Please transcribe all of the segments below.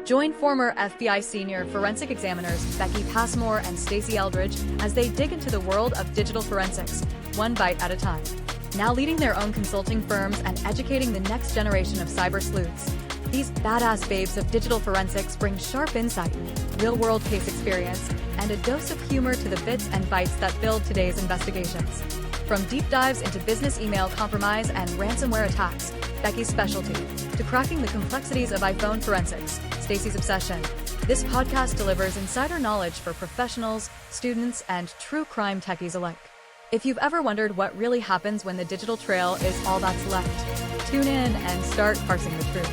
Join former FBI senior forensic examiners Becky Passmore and Stacey Eldridge as they dig into the world of digital forensics, one bite at a time. Now leading their own consulting firms and educating the next generation of cyber sleuths, these badass babes of digital forensics bring sharp insight, real-world case experience, and a dose of humor to the bits and bytes that build today's investigations. From deep dives into business email compromise and ransomware attacks, Becky's specialty, to cracking the complexities of iPhone forensics, Stacey's obsession, this podcast delivers insider knowledge for professionals, students, and true crime techies alike. If you've ever wondered what really happens when the digital trail is all that's left, tune in and start parsing the truth.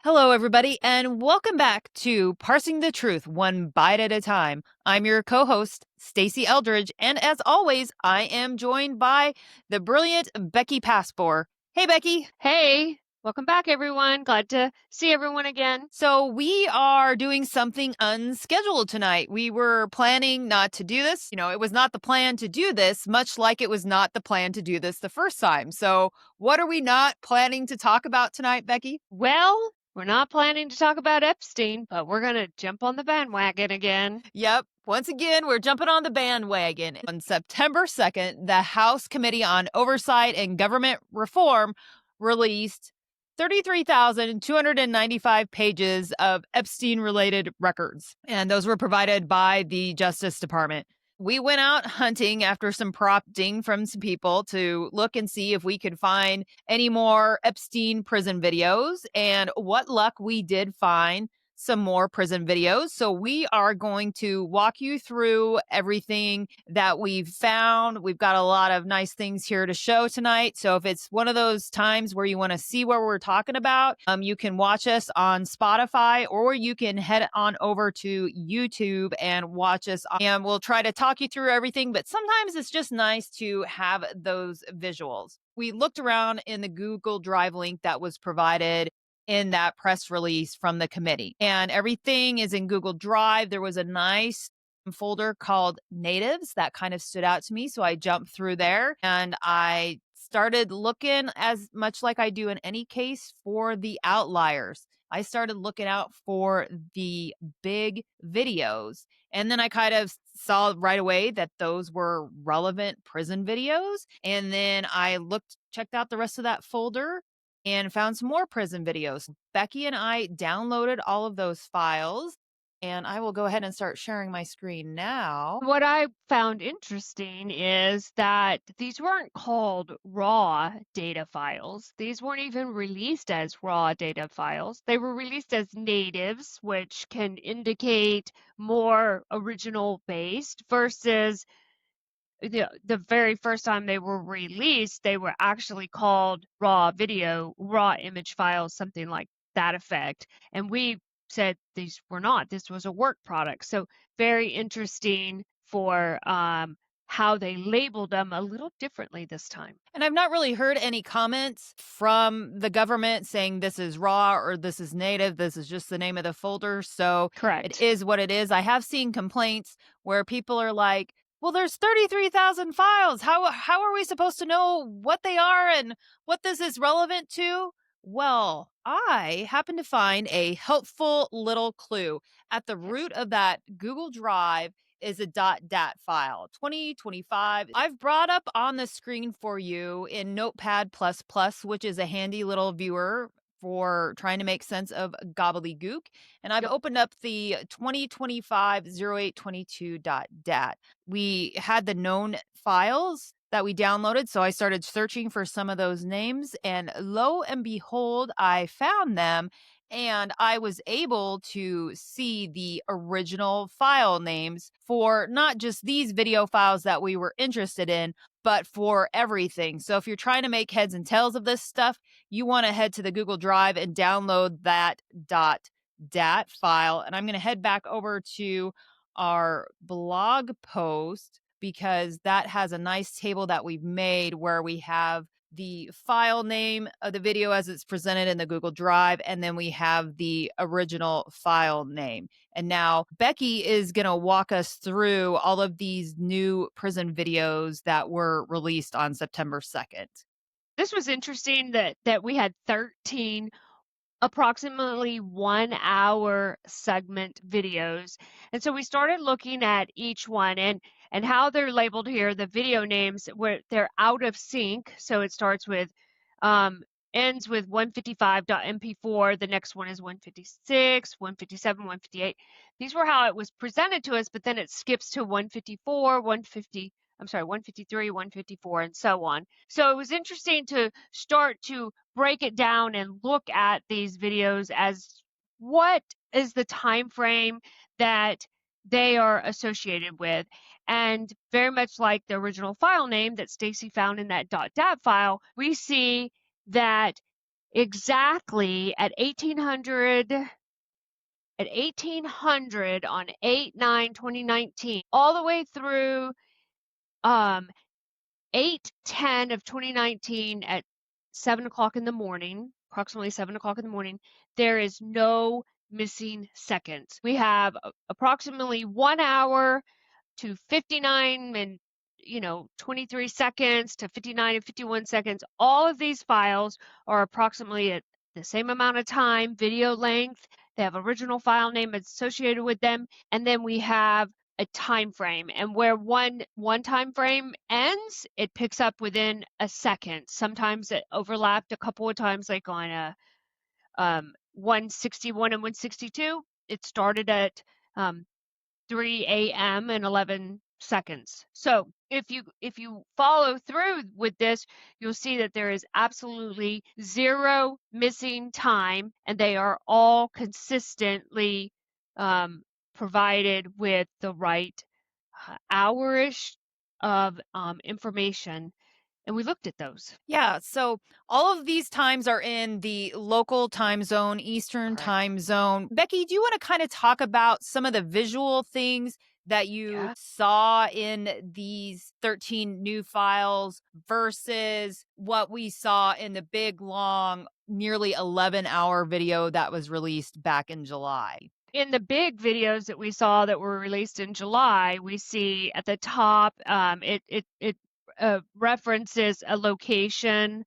Hello, everybody, and welcome back to Parsing the Truth, one bite at a time. I'm your co-host, Stacey Eldridge, and as always, I am joined by the brilliant Becky Passmore. Hey, Becky. Hey, welcome back, everyone. Glad to see everyone again. So we are doing something unscheduled tonight. We were planning not to do this. It was not the plan to do this, much like it was not the plan to do this the first time. So what are we not planning to talk about tonight, Becky? Well, we're not planning to talk about Epstein, but we're going to jump on the bandwagon again. Yep. Once again, we're jumping on the bandwagon. On September 2nd, the House Committee on Oversight and Government Reform released 33,295 pages of Epstein-related records, and those were provided by the Justice Department. We went out hunting after some prompting from some people to look and see if we could find any more Epstein prison videos, and what luck, we did find some more prison videos. So we are going to walk you through everything that we've found. We've got a lot of nice things here to show tonight. So if it's one of those times where you want to see what we're talking about, you can watch us on Spotify, or you can head on over to YouTube and watch us. And we'll try to talk you through everything, but sometimes it's just nice to have those visuals. We looked around in the Google Drive link that was provided in that press release from the committee, and everything is in Google Drive. There was a nice folder called Natives that kind of stood out to me, so I jumped through there and I started looking, as much like I do in any case, for the outliers. I started looking out for the big videos, and then I kind of saw right away that those were relevant prison videos, and then I checked out the rest of that folder and found some more prison videos. Becky and I downloaded all of those files, and I will go ahead and start sharing my screen now. What I found interesting is that these weren't called raw data files. These weren't even released as raw data files. They were released as natives, which can indicate more original based, versus the very first time they were released, they were actually called raw video, raw image files, something like that effect. And we said these were not. This was a work product. So very interesting for how they labeled them a little differently this time. And I've not really heard any comments from the government saying this is raw or this is native. This is just the name of the folder. So Correct. It is what it is. I have seen complaints where people are like, well, there's 33,000 files. How are we supposed to know what they are and what this is relevant to? Well, I happen to find a helpful little clue. At the root of that Google Drive is a .dat file, 2025. I've brought up on the screen for you in Notepad++, which is a handy little viewer for trying to make sense of gobbledygook. And I've opened up the 2025-0822.dat. We had the known files that we downloaded, so I started searching for some of those names, and lo and behold, I found them, and I was able to see the original file names for not just these video files that we were interested in, but for everything. So if you're trying to make heads and tails of this stuff, you want to head to the Google Drive and download that .dat file. And I'm going to head back over to our blog post, because that has a nice table that we've made where we have the file name of the video as it's presented in the Google Drive, and then we have the original file name. And now Becky is going to walk us through all of these new prison videos that were released on September 2nd. This was interesting that we had 13 approximately 1 hour segment videos. And so we started looking at each one and how they're labeled here, the video names where they're out of sync. So it starts with ends with 155.mp4, the next one is 156, 157, 158. These were how it was presented to us, but then it skips to 154, 150, I'm sorry, 153, 154, and so on. So it was interesting to start to break it down and look at these videos as what is the time frame that they are associated with. And very much like the original file name that Stacy found in that .dat file, we see that exactly at 1800 on 8/9/2019 all the way through 8/10 of 2019 at 7 o'clock in the morning, approximately 7 o'clock in the morning, there is no missing seconds. We have approximately 1 hour to 59 and 23 seconds to 59 and 51 seconds. All of these files are approximately at the same amount of time, video length. They have original file name associated with them, and then we have a time frame, and where one time frame ends, it picks up within a second. Sometimes it overlapped a couple of times, like on a 161 and 162. It started at 3 a.m. and 11 seconds. So if you follow through with this, you'll see that there is absolutely zero missing time, and they are all consistently provided with the right hourish of information. And we looked at those. Yeah, so all of these times are in the local time zone, Eastern Correct. time zone. Becky, do you want to kind of talk about some of the visual things that you Yeah. saw in these 13 new files versus what we saw in the big, long, nearly 11-hour video that was released back in July? In the big videos that we saw that were released in July, we see at the top, it references a location.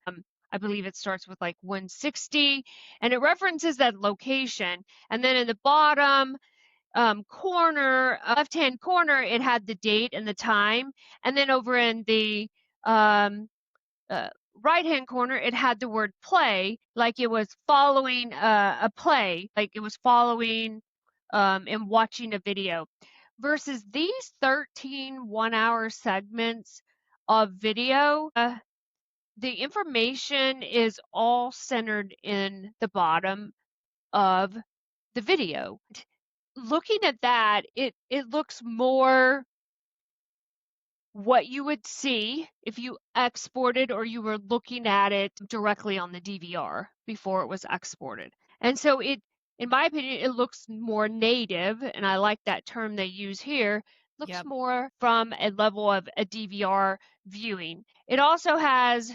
I believe it starts with like 160, and it references that location. And then in the bottom corner, left-hand corner, it had the date and the time. And then over in the right-hand corner, it had the word play, like it was following a play, like it was following and watching a video. Versus these 13 1 hour segments of video, the information is all centered in the bottom of the video. Looking at that, it looks more what you would see if you exported or you were looking at it directly on the DVR before it was exported. And so it, in my opinion, it looks more native, and I like that term they use here, looks Yep. more from a level of a DVR viewing. It also has,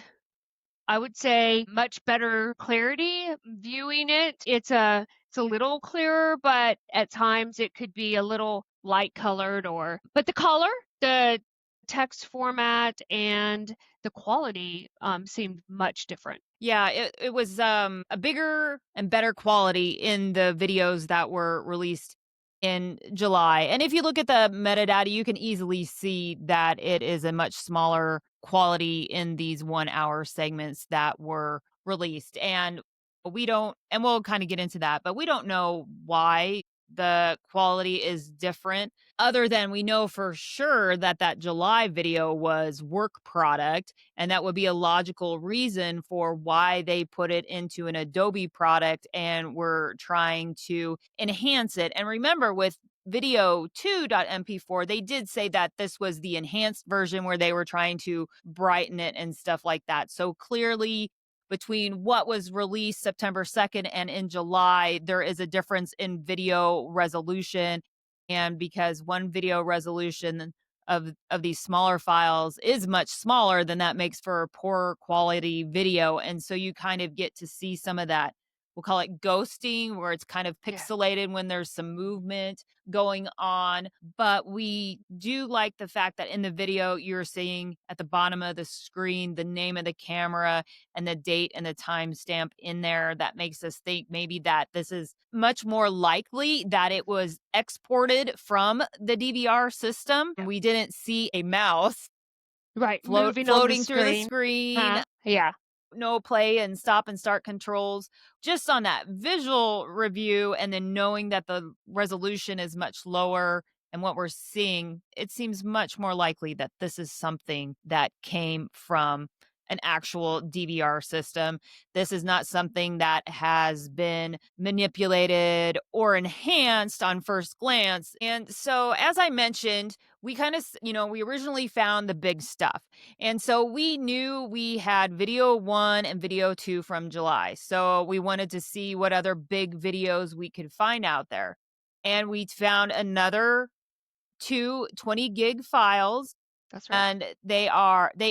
I would say, much better clarity viewing it. It's a little clearer, but at times it could be a little light colored but the color, the text format, and the quality seemed much different. Yeah, it was a bigger and better quality in the videos that were released in July. And if you look at the metadata, you can easily see that it is a much smaller quality in these 1 hour segments that were released. And we'll kind of get into that, but we don't know why the quality is different, other than we know for sure that that July video was work product, and that would be a logical reason for why they put it into an Adobe product and were trying to enhance it. And remember, with video 2.mp4, they did say that this was the enhanced version where they were trying to brighten it and stuff like that. So clearly, between what was released September 2nd and in July, there is a difference in video resolution. And because one video resolution of these smaller files is much smaller, then that makes for a poor quality video. And so you kind of get to see some of that, we'll call it ghosting, where it's kind of Yeah. pixelated when there's some movement going on. But we do like the fact that in the video, you're seeing at the bottom of the screen the name of the camera and the date and the timestamp in there. That makes us think maybe that this is much more likely that it was exported from the DVR system. Yeah. We didn't see a mouse Right. Moving on the floating through the screen. screen, Yeah. no play and stop and start controls. Just on that visual review, and then knowing that the resolution is much lower and what we're seeing, it seems much more likely that this is something that came from an actual DVR system. This is not something that has been manipulated or enhanced on first glance. And so, as I mentioned, we kind of, we originally found the big stuff. And so we knew we had video 1 and video 2 from July. So we wanted to see what other big videos we could find out there. And we found another two 20 gig files, That's right. and they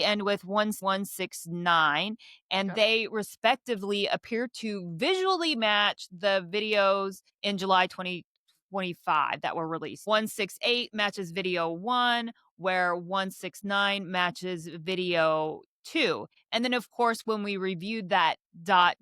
end with 1169, and Yep. they respectively appear to visually match the videos in July 2025 that were released. 168 matches video 1, where 169 matches video 2. And then of course when we reviewed that dot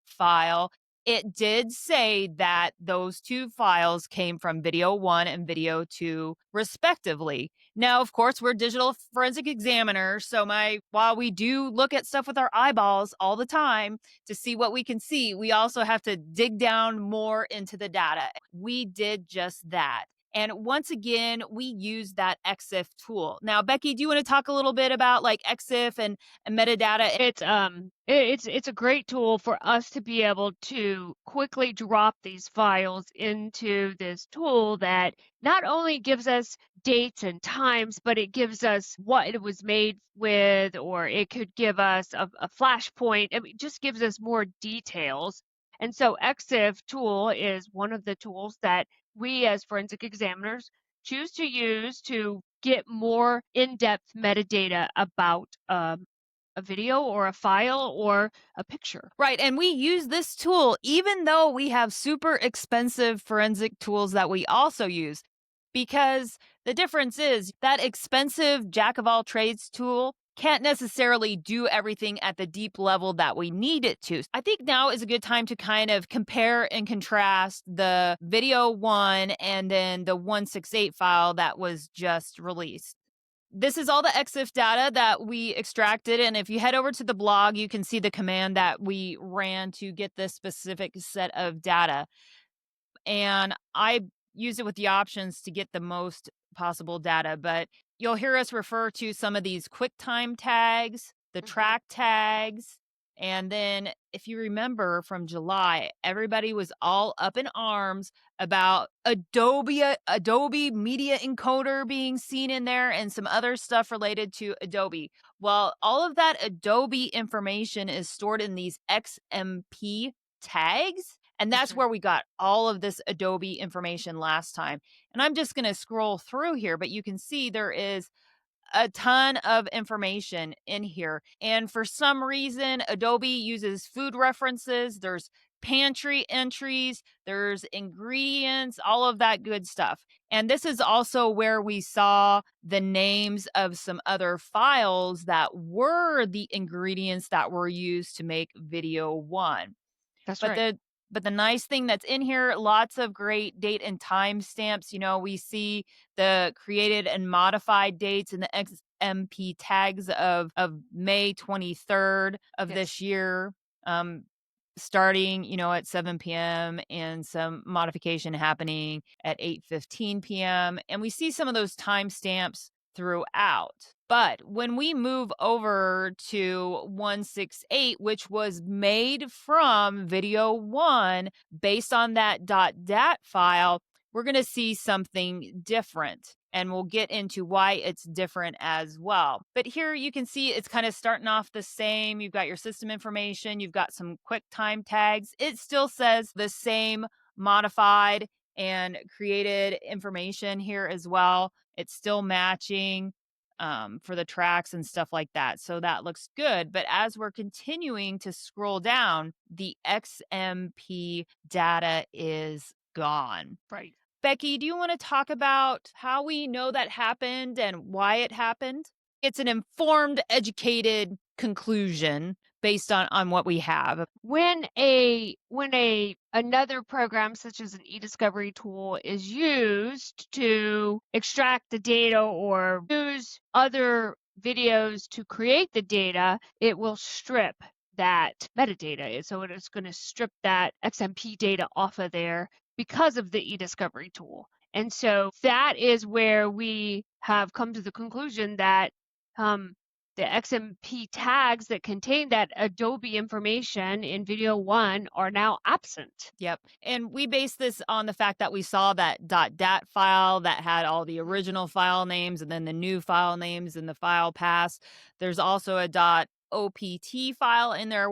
file, it did say that those two files came from video 1 and video 2 respectively. Now, of course, we're digital forensic examiners, so while we do look at stuff with our eyeballs all the time to see what we can see, we also have to dig down more into the data. We did just that. And once again, we use that EXIF tool. Now, Becky, do you want to talk a little bit about like EXIF and metadata? It's a great tool for us to be able to quickly drop these files into this tool that not only gives us dates and times, but it gives us what it was made with, or it could give us a flashpoint. I mean, it just gives us more details. And so EXIF tool is one of the tools that we as forensic examiners choose to use to get more in-depth metadata about a video or a file or a picture. Right. And we use this tool even though we have super expensive forensic tools that we also use, because the difference is that expensive jack of all trades tool can't necessarily do everything at the deep level that we need it to. I think now is a good time to kind of compare and contrast the video 1 and then the 168 file that was just released. This is all the EXIF data that we extracted. And if you head over to the blog, you can see the command that we ran to get this specific set of data. And I use it with the options to get the most possible data. But you'll hear us refer to some of these QuickTime tags, the track tags. And then if you remember from July, everybody was all up in arms about Adobe Media Encoder being seen in there and some other stuff related to Adobe. Well, all of that Adobe information is stored in these XMP tags. And that's where we got all of this Adobe information last time. And I'm just going to scroll through here, but you can see there is a ton of information in here. And for some reason, Adobe uses food references. There's pantry entries, there's ingredients, all of that good stuff. And this is also where we saw the names of some other files that were the ingredients that were used to make video 1. That's But right. the nice thing that's in here, lots of great date and time stamps. We see the created and modified dates in the XMP tags of May 23rd of this year, starting, at 7 p.m. and some modification happening at 8:15 p.m. And we see some of those timestamps throughout. But when we move over to 168, which was made from video 1 based on that .dat file, we're going to see something different. And we'll get into why it's different as well. But here you can see it's kind of starting off the same. You've got your system information. You've got some quick time tags. It still says the same modified and created information here as well. It's still matching for the tracks and stuff like that. So that looks good. But as we're continuing to scroll down, the XMP data is gone. Right. Becky, do you want to talk about how we know that happened and why it happened? It's an informed, educated conclusion based on what we have. When another program such as an e-discovery tool is used to extract the data or use other videos to create the data, it will strip that metadata. So it is going to strip that XMP data off of there because of the e-discovery tool. And so that is where we have come to the conclusion that the XMP tags that contain that Adobe information in video 1 are now absent. Yep. And we base this on the fact that we saw that .dat file that had all the original file names and then the new file names in the file path. There's also a .opt file in there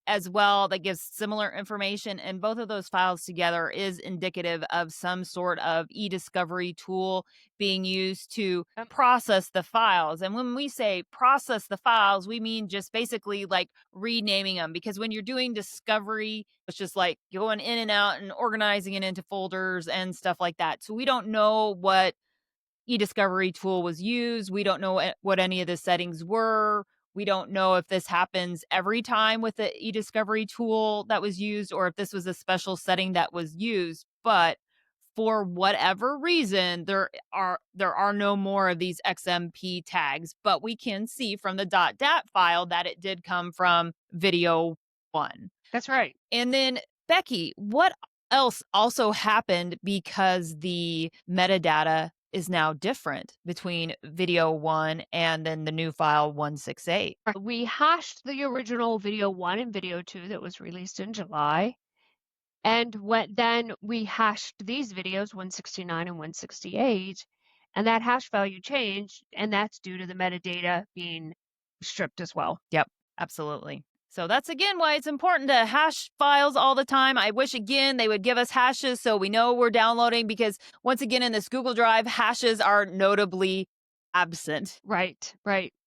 as well that gives similar information, and both of those files together is indicative of some sort of e-discovery tool being used to process the files. And when we say process the files, we mean just basically like renaming them, because when you're doing discovery, it's just like going in and out and organizing it into folders and stuff like that. So we don't know what e-discovery tool was used. We don't know what any of the settings were. We don't know if this happens every time with the e-discovery tool that was used, or if this was a special setting that was used. But for whatever reason, there are no more of these XMP tags. But we can see from the .dat file that it did come from video 1. That's right. And then, Becky, what else also happened because the metadata is now different between video 1 and then the new file 168? We hashed the original video 1 and video 2 that was released in July. And then we hashed these videos 169 and 168, and that hash value changed, and that's due to the metadata being stripped as well. Yep, absolutely. So that's again why it's important to hash files all the time. I wish again they would give us hashes so we know we're downloading, because once again in this Google Drive, hashes are notably absent. Right.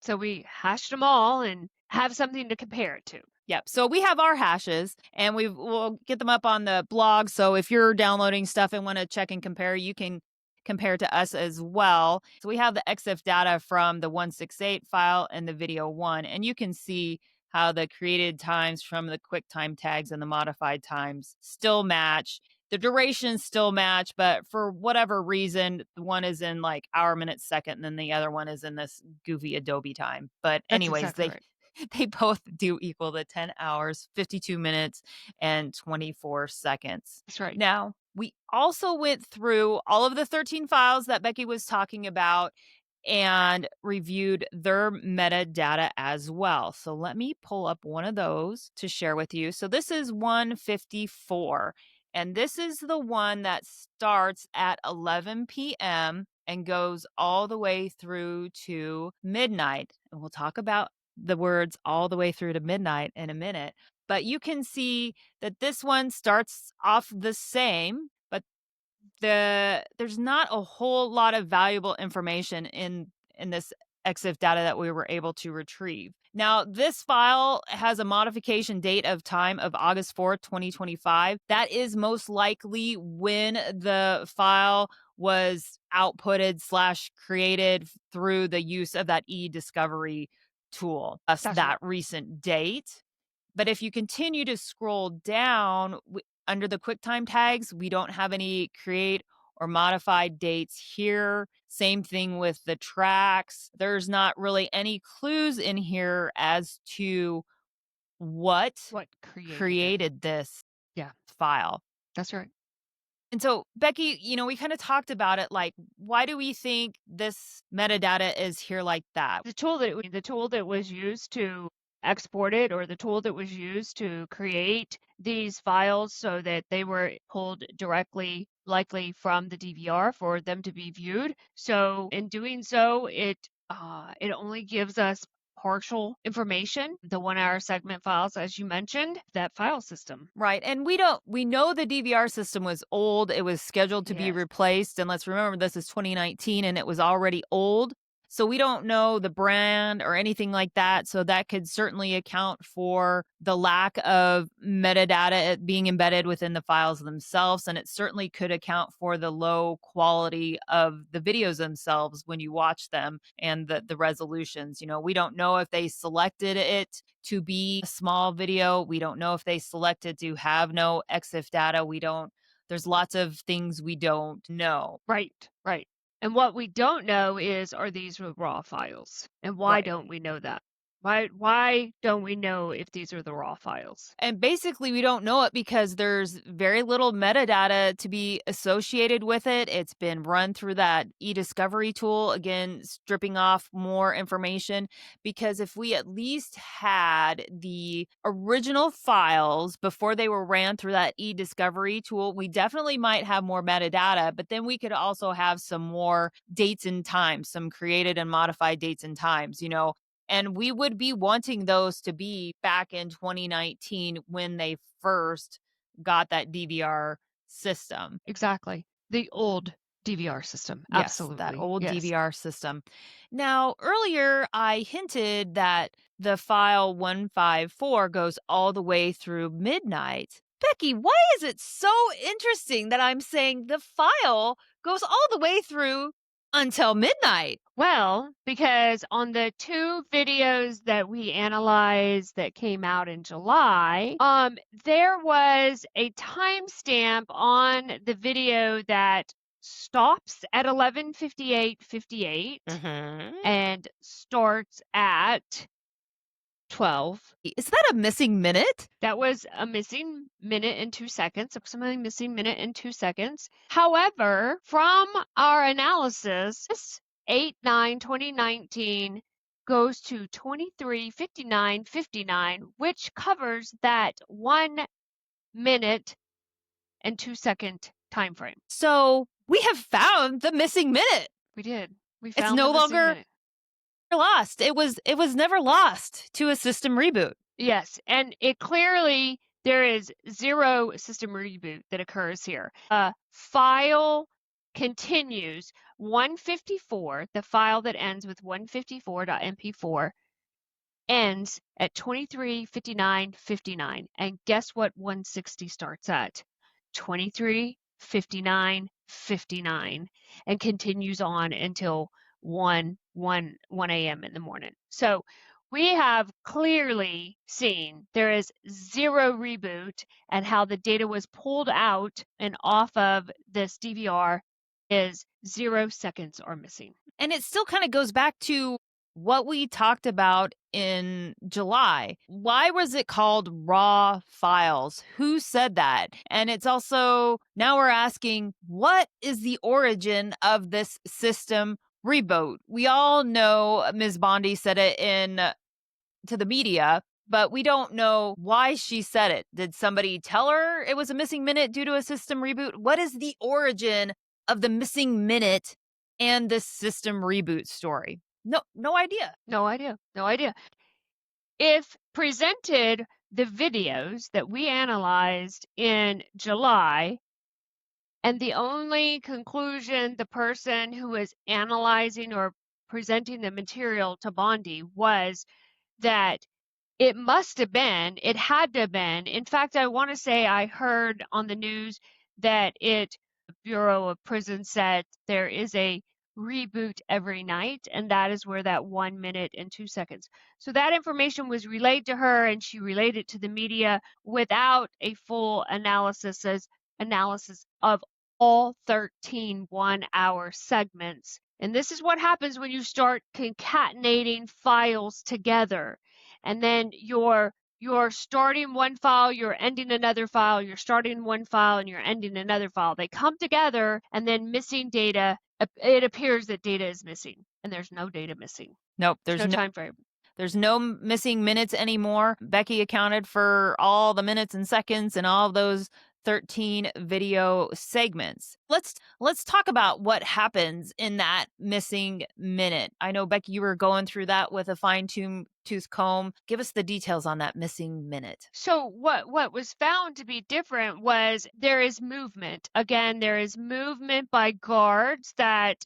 So we hashed them all and have something to compare it to. Yep. So we have our hashes and we'll get them up on the blog. So if you're downloading stuff and want to check and compare, you can compare to us as well. So we have the EXIF data from the 168 file and the video 1, and you can see how the created times from the QuickTime tags and the modified times still match. The durations still match, but for whatever reason, one is in like hour, minute, second, and then the other one is in this goofy Adobe time. But anyways, exactly right. They both do equal the 10 hours, 52 minutes, and 24 seconds. That's right. Now, we also went through all of the 13 files that Becky was talking about and reviewed their metadata as well. So let me pull up one of those to share with you. So this is 154, and this is the one that starts at 11 p.m. and goes all the way through to midnight. And we'll talk about the words all the way through to midnight in a minute. But you can see that this one starts off the same, but there's not a whole lot of valuable information in this EXIF data that we were able to retrieve. Now, this file has a modification date of time of August 4th, 2025. That is most likely when the file was outputted / created through the use of that e-discovery tool. That's that recent date. But if you continue to scroll down under the QuickTime tags, we don't have any create or modified dates here. Same thing with the tracks. There's not really any clues in here as to what created this file. That's right. And so, Becky, we kind of talked about it. Like, why do we think this metadata is here like that? The tool that was used to export it, or the tool that was used to create these files so that they were pulled directly, likely from the DVR for them to be viewed. So in doing so, it only gives us partial information. The 1 hour segment files, as you mentioned, that file system. Right. And we know the DVR system was old. It was scheduled to be Yes. replaced. And let's remember this is 2019 and it was already old. So we don't know the brand or anything like that. So that could certainly account for the lack of metadata being embedded within the files themselves. And it certainly could account for the low quality of the videos themselves when you watch them and the resolutions. We don't know if they selected it to be a small video. We don't know if they selected to have no EXIF data. There's lots of things we don't know. Right, right. And what we don't know is, are these raw files? And why Right. don't we know that? Why don't we know if these are the raw files? And basically, we don't know it because there's very little metadata to be associated with it. It's been run through that e-discovery tool, again, stripping off more information. Because if we at least had the original files before they were ran through that e-discovery tool, we definitely might have more metadata. But then we could also have some more dates and times, some created and modified dates and times, and we would be wanting those to be back in 2019 when they first got that DVR system. Exactly. The old DVR system. Yes, Absolutely. that old Yes. DVR system. Now, earlier I hinted that the file 154 goes all the way through midnight. Becky, why is it so interesting that I'm saying the file goes all the way through until midnight? Well, because on the 2 videos that we analyzed that came out in July, there was a timestamp on the video that stops at 11:58:58 and starts at 12. Is that a missing minute? That was a missing minute and 2 seconds, approximately missing minute and 2 seconds. However, from our analysis, 8/9/2019 goes to 23:59:59, which covers that 1 minute and 2 second time frame. So we have found the missing minute. We did. We It's found no the missing longer minute. lost. It was never lost to a system reboot. Yes, and it clearly there is zero system reboot that occurs here. File continues 154, the file that ends with 154.mp4 ends at 23:59:59. And guess what 160 starts at? 23:59:59 and continues on until 1 a.m. in the morning. So we have clearly seen there is zero reboot, and how the data was pulled out and off of this DVR is 0 seconds are missing. And it still kind of goes back to what we talked about in July. Why was it called raw files? Who said that? And it's also, now we're asking, what is the origin of this system reboot? We all know Ms. Bondi said it to the media, but we don't know why she said it. Did somebody tell her it was a missing minute due to a system reboot? What is the origin of the missing minute and this system reboot story? No idea. No idea. No idea. If presented the videos that we analyzed in July, and the only conclusion the person who was analyzing or presenting the material to Bondi was that it had to have been. In fact, I want to say I heard on the news that the Bureau of Prisons said there is a reboot every night, and that is where that 1 minute and 2 seconds. So that information was relayed to her, and she relayed it to the media without a full analysis of all 13 1-hour segments. And this is what happens when you start concatenating files together. And then you're starting one file, you're ending another file, you're starting one file, and you're ending another file. They come together, and then missing data, it appears that data is missing, and there's no data missing. Nope, There's no time frame. There's no missing minutes anymore. Becky accounted for all the minutes and seconds and all those 13 video segments. Let's talk about what happens in that missing minute. I know, Becky, you were going through that with a fine-tooth comb. Give us the details on that missing minute. So what was found to be different was there is movement. Again, there is movement by guards that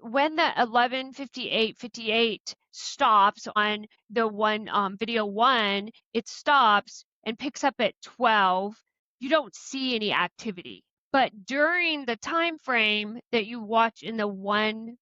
when the 11:58:58 stops on the video 1, it stops and picks up at 12. You don't see any activity. But during the time frame that you watch in the 1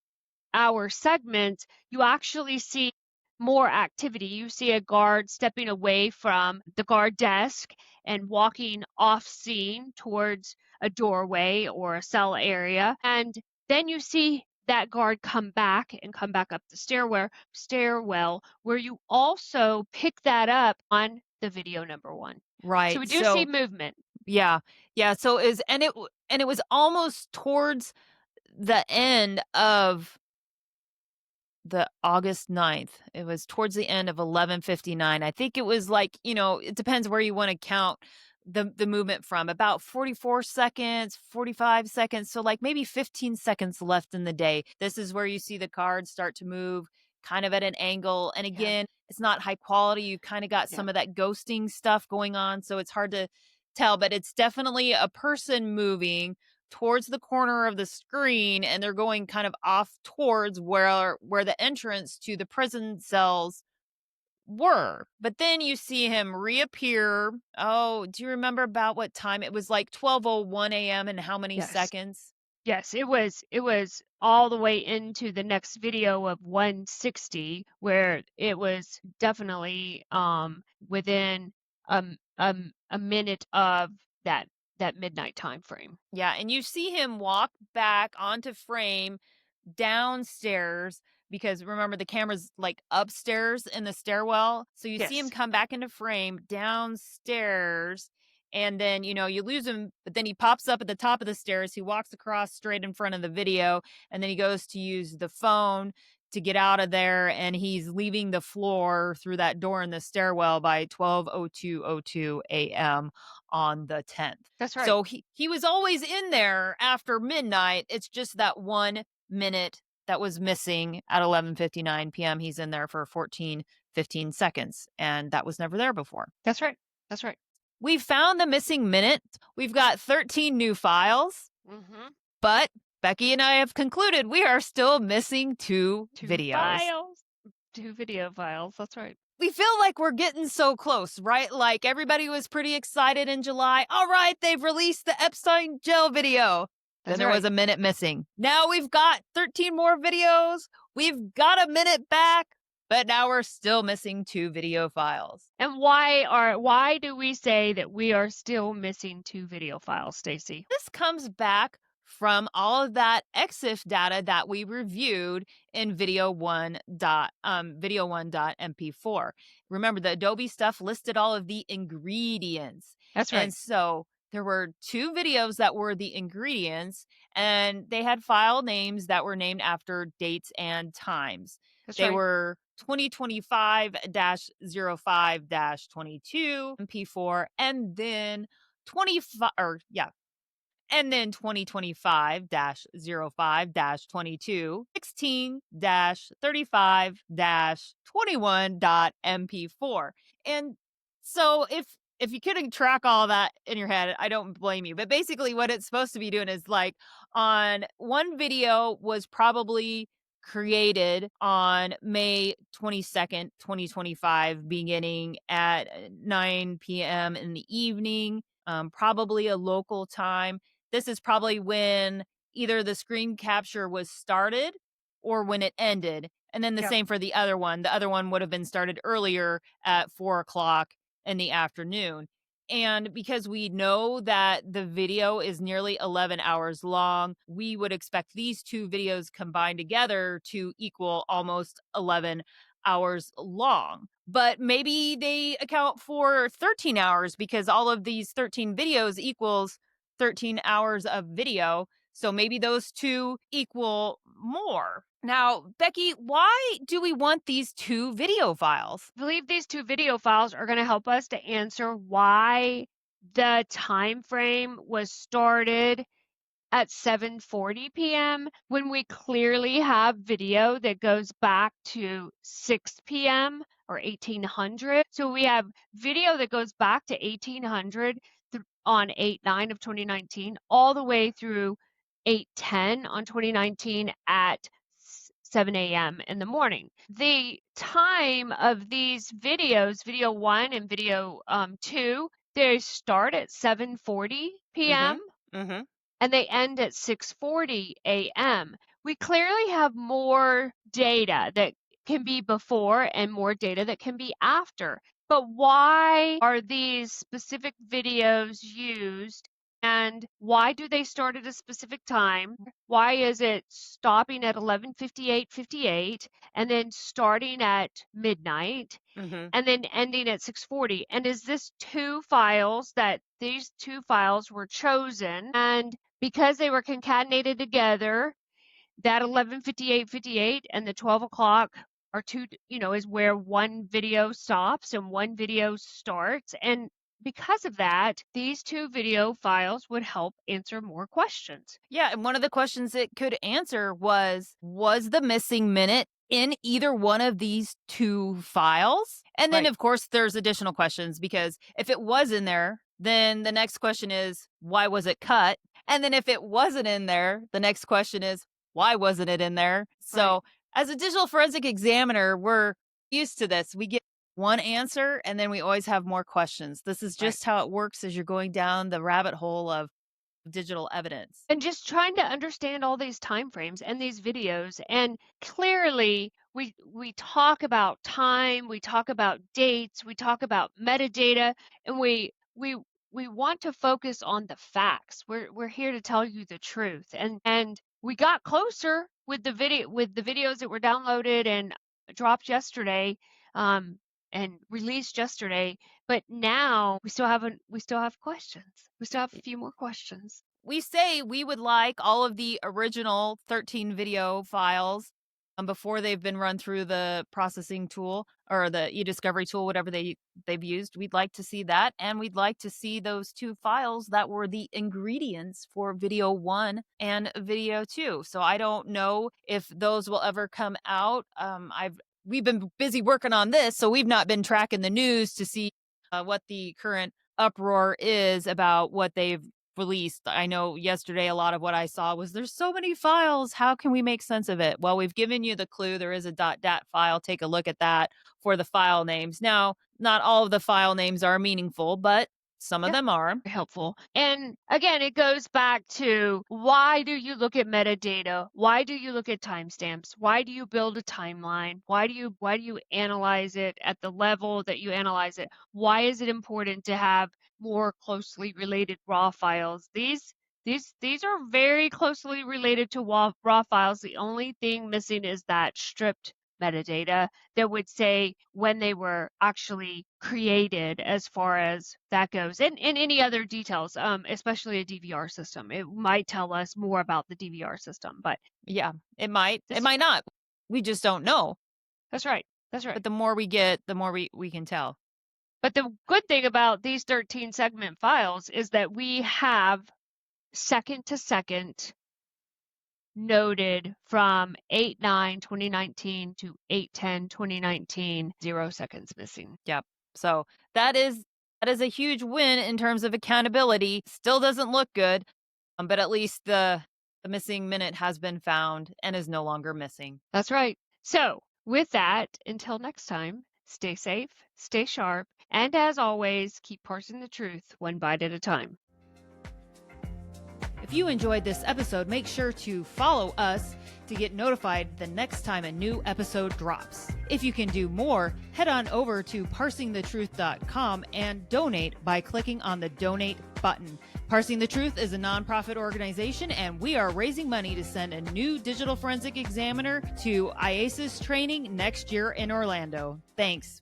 hour segment, you actually see more activity. You see a guard stepping away from the guard desk and walking off scene towards a doorway or a cell area. And then you see that guard come back up the stairwell where you also pick that up on the video number 1. So Right. we do see movement. Yeah. Yeah. It was almost towards the end of the August 9th. It was towards the end of 11:59. I think it was like, it depends where you want to count the movement from. About 44 seconds, 45 seconds, so like maybe 15 seconds left in the day. This is where you see the cards start to move kind of at an angle. And again, it's not high quality. You kind of got some of that ghosting stuff going on, so it's hard to tell, but it's definitely a person moving towards the corner of the screen, and they're going kind of off towards where the entrance to the prison cells were. But then you see him reappear. Oh, do you remember about what time? It was like 12:01 a.m. and how many seconds? Yes, it was all the way into the next video of 160, where it was definitely within a minute of that midnight time frame. Yeah, and you see him walk back onto frame downstairs, because remember the camera's like upstairs in the stairwell. So you see him come back into frame downstairs, and then, you lose him, but then he pops up at the top of the stairs. He walks across straight in front of the video, and then he goes to use the phone to get out of there, and he's leaving the floor through that door in the stairwell by 12:02:02 a.m. on the 10th. That's right. So he was always in there after midnight. It's just that 1 minute that was missing at 11:59 p.m. He's in there for 15 seconds, and that was never there before. That's right. That's right. We found the missing minute. We've got 13 new files, but Becky and I have concluded we are still missing two videos. Two video files. That's right. We feel like we're getting so close, right? Like everybody was pretty excited in July. All right, they've released the Epstein Jail video. Then there was a minute missing. Now we've got 13 more videos. We've got a minute back, but now we're still missing 2 video files. And why do we say that we are still missing 2 video files, Stacy? This comes back from all of that EXIF data that we reviewed in video1.mp4. Remember, the Adobe stuff listed all of the ingredients. That's right. And so there were 2 videos that were the ingredients, and they had file names that were named after dates and times. They were 2025-05-22 MP4, and then 2025-05-22 16-35-21.mp4. And so if you couldn't track all that in your head, I don't blame you. But basically what it's supposed to be doing is like on one video was probably created on May 22nd, 2025, beginning at 9 p.m. in the evening, probably a local time. This is probably when either the screen capture was started or when it ended. And then the same for the other one. The other one would have been started earlier at 4 o'clock in the afternoon. And because we know that the video is nearly 11 hours long, we would expect these 2 videos combined together to equal almost 11 hours long. But maybe they account for 13 hours because all of these 13 videos equals 13 hours of video. So maybe those 2 equal more. Now, Becky, why do we want these 2 video files? I believe these 2 video files are going to help us to answer why the time frame was started at 7:40 p.m. when we clearly have video that goes back to 6 p.m. or 1800. So we have video that goes back to 1800 on 8/9 of 2019 all the way through 8/10 on 2019 at 7 a.m. in the morning. The time of these videos, video 1 and video 2, they start at 7:40 p.m. Mm-hmm. and they end at 6:40 a.m. We clearly have more data that can be before and more data that can be after. But why are these specific videos used, and why do they start at a specific time? Why is it stopping at 11:58:58 and then starting at midnight? Mm-hmm. And then ending at 6:40? And is this these two files were chosen, and because they were concatenated together, that 11:58:58 and the 12 o'clock are two, is where one video stops and one video starts. And because of that, these two video files would help answer more questions. Yeah, and one of the questions it could answer was the missing minute in either one of these two files? And then, Right. of course, there's additional questions, because if it was in there, then the next question is, why was it cut? And then if it wasn't in there, the next question is, why wasn't it in there? So as a digital forensic examiner, we're used to this. We get one answer and then we always have more questions. This is just how it works as you're going down the rabbit hole of digital evidence. And just trying to understand all these time frames and these videos. And clearly we talk about time, we talk about dates, we talk about metadata, and we want to focus on the facts. We're here to tell you the truth. And we got closer with the videos that were downloaded and dropped yesterday, and released yesterday, but now we still have questions. We still have a few more questions. We say we would like all of the original 13 video files before they've been run through the processing tool or the e-discovery tool, whatever they've used. We'd like to see that, and we'd like to see those two files that were the ingredients for video 1 and video 2. So I don't know if those will ever come out. We've been busy working on this, so we've not been tracking the news to see what the current uproar is about what they've released. I know yesterday a lot of what I saw was, there's so many files, how can we make sense of it? Well, we've given you the clue. There is a .dat file. Take a look at that for the file names. Now, not all of the file names are meaningful, but some of them are helpful. And again, it goes back to, why do you look at metadata? Why do you look at timestamps? Why do you build a timeline? Why do you analyze it at the level that you analyze it? Why is it important to have more closely related raw files? These are very closely related to raw files. The only thing missing is that stripped metadata that would say when they were actually created, as far as that goes, and any other details, especially a DVR system. It might tell us more about the DVR system, but yeah, it might not. We just don't know. That's right. But the more we get, the more we can tell. But the good thing about these 13 segment files is that we have second to second noted from 8/9/2019 to 8/10/2019, 0 seconds missing. Yep. So that is a huge win in terms of accountability. Still doesn't look good, but at least the missing minute has been found and is no longer missing. That's right. So with that, until next time, stay safe, stay sharp, and as always, keep parsing the truth one bite at a time. If you enjoyed this episode, make sure to follow us to get notified the next time a new episode drops. If you can do more, head on over to parsingthetruth.com and donate by clicking on the donate button. Parsing the Truth is a nonprofit organization, and we are raising money to send a new digital forensic examiner to IASIS training next year in Orlando. Thanks.